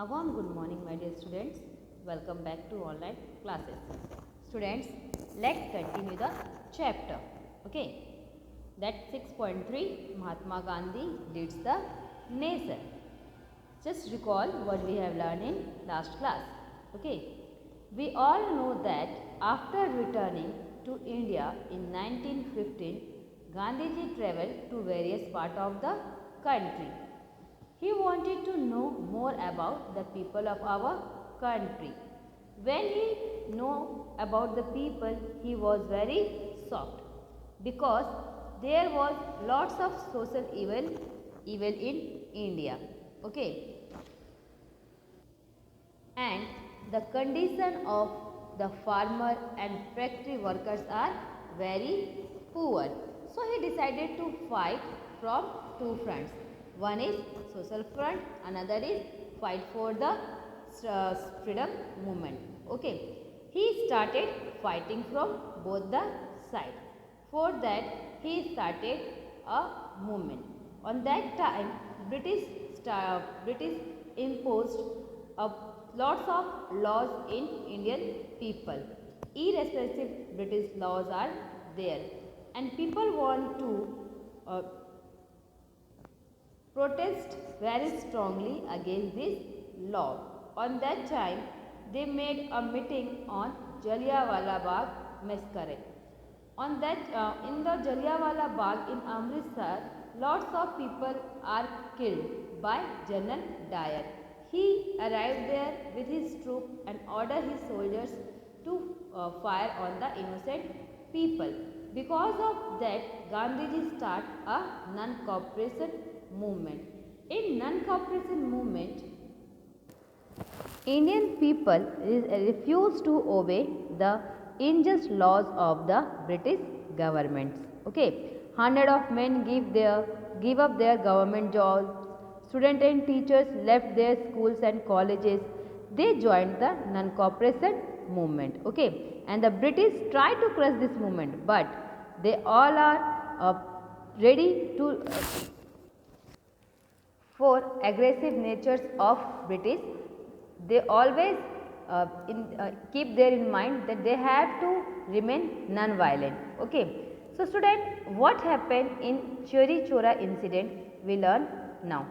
A warm good morning, my dear students. Welcome back to online classes. Students, let's continue the chapter. Okay, that 6.3 Mahatma Gandhi leads the nation. Just recall what we have learned in last class. Okay, we all know that after returning to India in 1915, Gandhiji traveled to various parts of the country. He wanted to know more about the people of our country. When he knew about the people, he was very shocked because there was lots of social evil in India. Okay, and the condition of the farmer and factory workers are very poor. So he decided to fight from two fronts. One is social front, another is fight for the freedom movement. Okay, he started fighting from both the sides. For that, he started a movement. On that time, British imposed a lots of laws in Indian people. Irrespective British laws are there, and people want to protest very strongly against this law. On that time, they made a meeting on Jallianwala Bagh massacre. On that, in the Jallianwala Bagh in Amritsar, lots of people are killed by General Dyer. He arrived there with his troops and ordered his soldiers to fire on the innocent people. Because of that, Gandhiji started a non-cooperation movement. In non-cooperation movement, Indian people refused to obey the unjust laws of the British governments. Okay, hundred of men give up their government jobs. Students and teachers left their schools and colleges. They joined the non-cooperation movement. Okay, and the British tried to crush this movement, but they all are ready to for aggressive natures of British. They always keep there in mind that they have to remain non-violent. Okay. So student, what happened in Chauri Chora incident we learn now.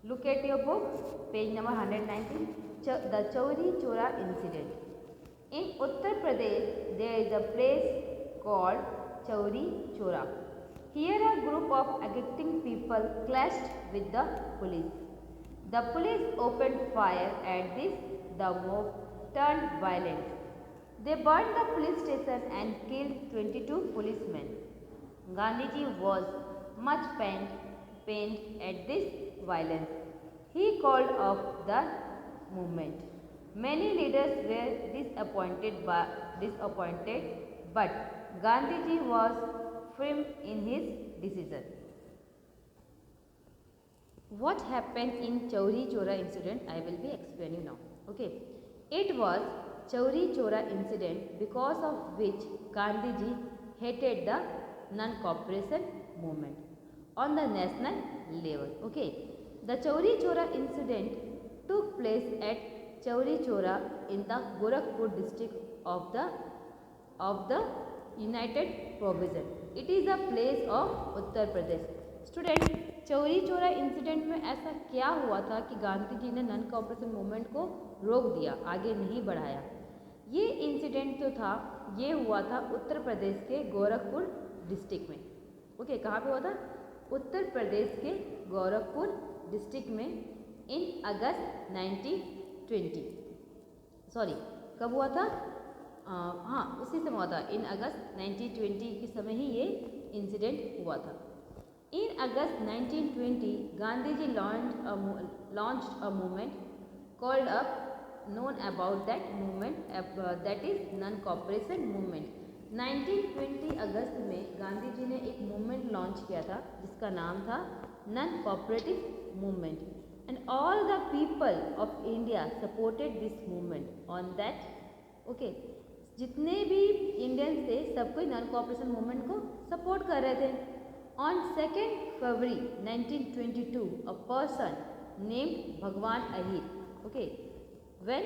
Look at your book, page number 119, the Chauri Chora incident. In Uttar Pradesh, there is a place called Chauri Chora. Here a group of agitating people clashed with the police. The police opened fire at this. The mob turned violent. They burned the police station and killed 22 policemen. Gandhiji was much pained at this violence. He called off the movement. Many leaders were disappointed, but Gandhiji was firm in his decision. What happened in Chauri Chora incident I will be explaining now. Okay, it was Chauri Chora incident because of which Gandhiji hated the non-cooperation movement on the national level. Okay, the Chauri Chora incident took place at Chauri Chora in the Gorakhpur district of the United Province. It is a place of Uttar Pradesh. Student, Chauri Chaura incident में ऐसा क्या हुआ था कि गांधी जी ने non cooperation movement को रोक दिया, आगे नहीं बढ़ाया। ये इंसिडेंट जो था ये हुआ था उत्तर प्रदेश के गोरखपुर डिस्ट्रिक्ट में। ओके, कहाँ पे हुआ था? उत्तर प्रदेश के गोरखपुर डिस्ट्रिक्ट में इन अगस्त 1920। सॉरी, कब हुआ था? हाँ, उसी समय हुआ था। इन अगस्त 1920 के समय ही ये इंसिडेंट हुआ था। In August 1920, Gandhiji launched a movement called up, known about that movement, that is non-cooperation movement. 1920 अगस्त में गांधी जी ने एक मूवमेंट लॉन्च किया था जिसका नाम था non cooperative movement, and all the people of India supported this movement on that. Okay, जितने भी इंडियंस थे सब कोई नॉन कोऑपरेशन मूवमेंट को सपोर्ट कर रहे थे। On 2nd February 1922, a person named भगवान अहीर। ओके, व्हेन,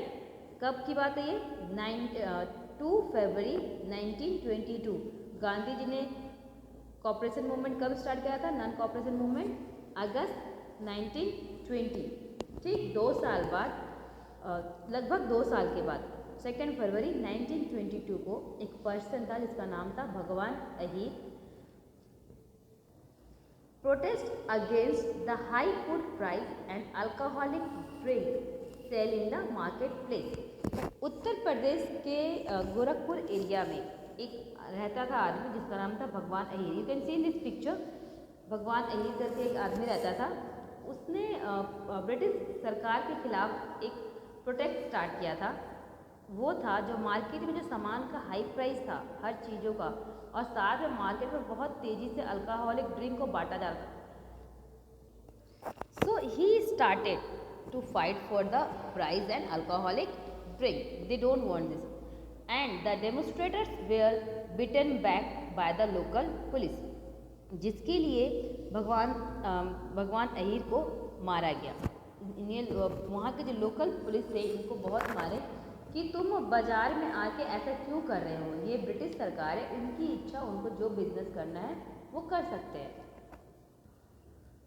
कब की बात है ये? 2 फरवरी 1922 गांधी जी ने कॉपरेशन मूवमेंट कब स्टार्ट किया था? नॉन कॉपरेशन मूवमेंट अगस्त 1920। ठीक, 2 साल बाद, लगभग 2 साल के बाद 2 फरवरी 1922 को एक पर्सन था जिसका नाम था Bhagwan Ahir, protest against the high food price and alcoholic drink sale in the market place. Uttar Pradesh के गोरखपुर एरिया में एक रहता था आदमी जिसका नाम था Bhagwan Ahir. You can see in this picture, भगवान अहीर करके एक आदमी रहता था। उसने ब्रिटिश सरकार के खिलाफ एक प्रोटेस्ट स्टार्ट किया था। वो था जो मार्केट में जो सामान का हाई प्राइस था हर चीज़ों का, और साथ में मार्केट में बहुत तेज़ी से अल्कोहलिक ड्रिंक को बांटा जा रहा था। So he started to fight for the price and alcoholic drink. They don't want this and the demonstrators were beaten back by the local police, जिसके लिए भगवान अहीर को मारा गया। वहाँ के जो लोकल पुलिस थे इनको बहुत मारे कि तुम बाज़ार में आके ऐसा क्यों कर रहे हो, ये ब्रिटिश सरकार है, उनकी इच्छा, उनको जो बिजनेस करना है वो कर सकते हैं।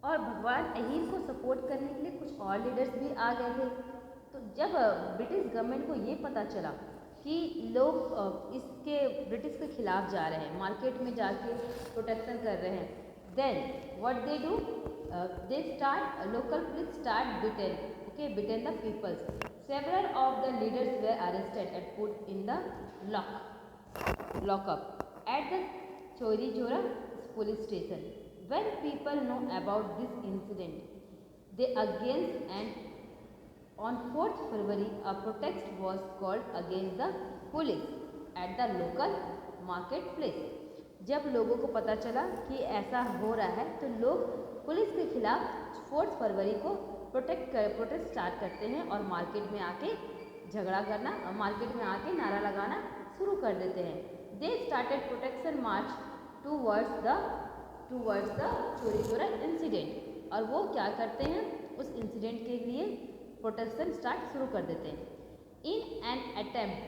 और भगवान अहीर को सपोर्ट करने के लिए कुछ और लीडर्स भी आ गए थे। तो जब ब्रिटिश गवर्नमेंट को ये पता चला कि लोग इसके ब्रिटिश के खिलाफ जा रहे हैं, मार्केट में जाके प्रोटेक्शन कर रहे हैं, then what they do, they start, local police start beaten the peoples. Several of the leaders were arrested and put in the lockup at the Chauri Chora police station. When people know about this incident, they against, and on 4th February a protest was called against the police at the local marketplace. जब लोगों को पता चला कि ऐसा हो रहा है तो लोग पुलिस के खिलाफ 4 फरवरी को प्रोटेस्ट स्टार्ट करते हैं और मार्केट में आके झगड़ा करना, मार्केट में आके नारा लगाना शुरू कर देते हैं। They started protection March towards the चोरी चोरा इंसिडेंट। और वो क्या करते हैं, उस इंसिडेंट के लिए प्रोटेक्शन स्टार्ट शुरू कर देते हैं। In an attempt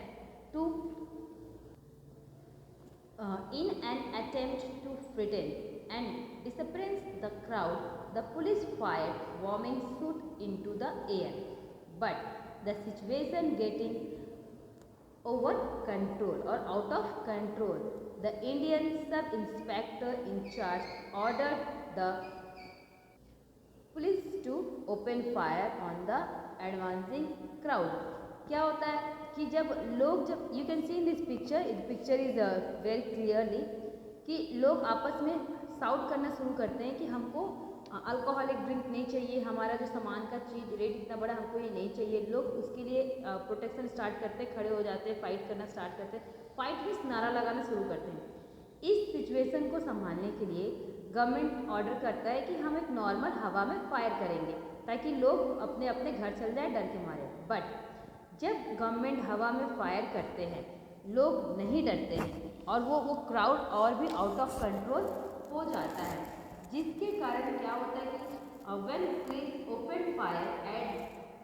to frighten and disperse the crowd, the police fired bombing shot into the air, but the situation getting over control or out of control, the Indian sub-inspector in charge ordered the police to open fire on the advancing crowd। क्या होता है कि जब you can see in this picture is very clearly कि लोग आपस में साउट करना शुरू करते हैं कि हमको अल्कोहलिक ड्रिंक नहीं चाहिए, हमारा जो सामान का चीज़ रेट इतना बड़ा, हमको ये नहीं चाहिए। लोग उसके लिए प्रोटेक्शन स्टार्ट करते, खड़े हो जाते हैं, फाइट करना स्टार्ट करते हैं, फाइट मीन्स नारा लगाना शुरू करते हैं। इस सिचुएशन को संभालने के लिए गवर्नमेंट ऑर्डर करता है कि हम एक नॉर्मल हवा में फायर करेंगे ताकि लोग अपने अपने घर चल जाए डर के मारे। बट जब गवर्नमेंट हवा में फायर करते हैं लोग नहीं डरते हैं और वो क्राउड और भी आउट ऑफ कंट्रोल हो जाता है, जिसके कारण क्या होता है कि when police open fire at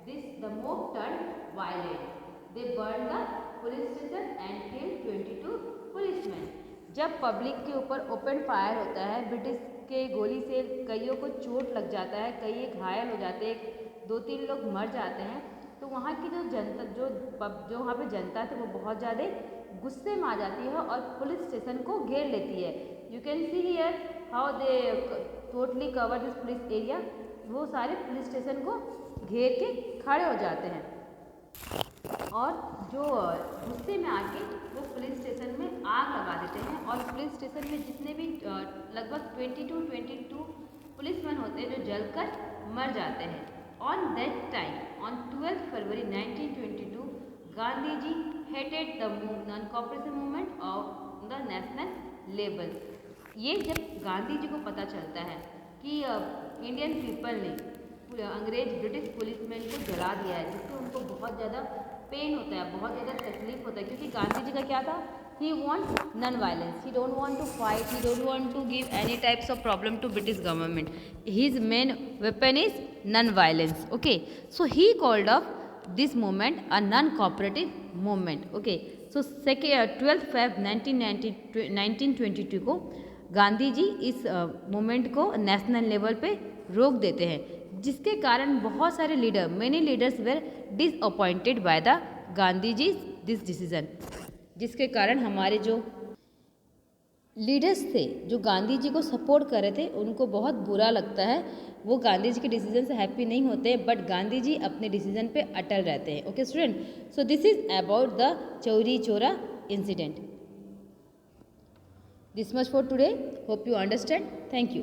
this the mob turn violent, they burn the police station and kill 22 policeman. जब पब्लिक के ऊपर ओपन फायर होता है, ब्रिटिश के गोली से कईयों को चोट लग जाता है, कई घायल हो जाते हैं, 2-3 लोग मर जाते हैं, तो वहाँ की जो जनता जो वहाँ पे जनता थी वो बहुत ज़्यादा गुस्से में आ जाती है और पुलिस स्टेशन को घेर लेती है। You can see here how they totally cover this police area. वो सारे पुलिस स्टेशन को घेर के खड़े हो जाते हैं और जो गुस्से में आके वो पुलिस स्टेशन में आग लगा देते हैं और पुलिस स्टेशन में जितने भी लगभग 22 पुलिसमैन होते हैं जो जलकर मर जाते हैं। On that time, on 12 February 1922, Gandhi ji headed the non cooperation movement of the national level. ये जब गांधी जी को पता चलता है कि इंडियन पीपल ने ब्रिटिश पुलिसमैन को जला दिया है, जिससे उनको बहुत ज़्यादा पेन होता है, बहुत ज़्यादा तकलीफ होता है, क्योंकि गांधी जी का क्या था he wants non-violence. He don't want to fight. He don't want to give any types of problem to British government. His main weapon is non-violence. Okay, so he called off this movement a non-cooperative movement. Okay, so 12th Feb 1922 को गांधी जी इस movement को national level पे रोक देते हैं, जिसके कारण बहुत सारे leader, many leaders were disappointed by the Gandhi ji this decision, जिसके कारण हमारे जो लीडर्स थे, जो गांधी जी को सपोर्ट कर रहे थे, उनको बहुत बुरा लगता है, वो गांधी जी के डिसीजन से हैप्पी नहीं होते, बट गांधी जी अपने डिसीजन पे अटल रहते हैं. Okay student, so this is about the Chauri Chaura incident. This much for today. Hope you understand. Thank you.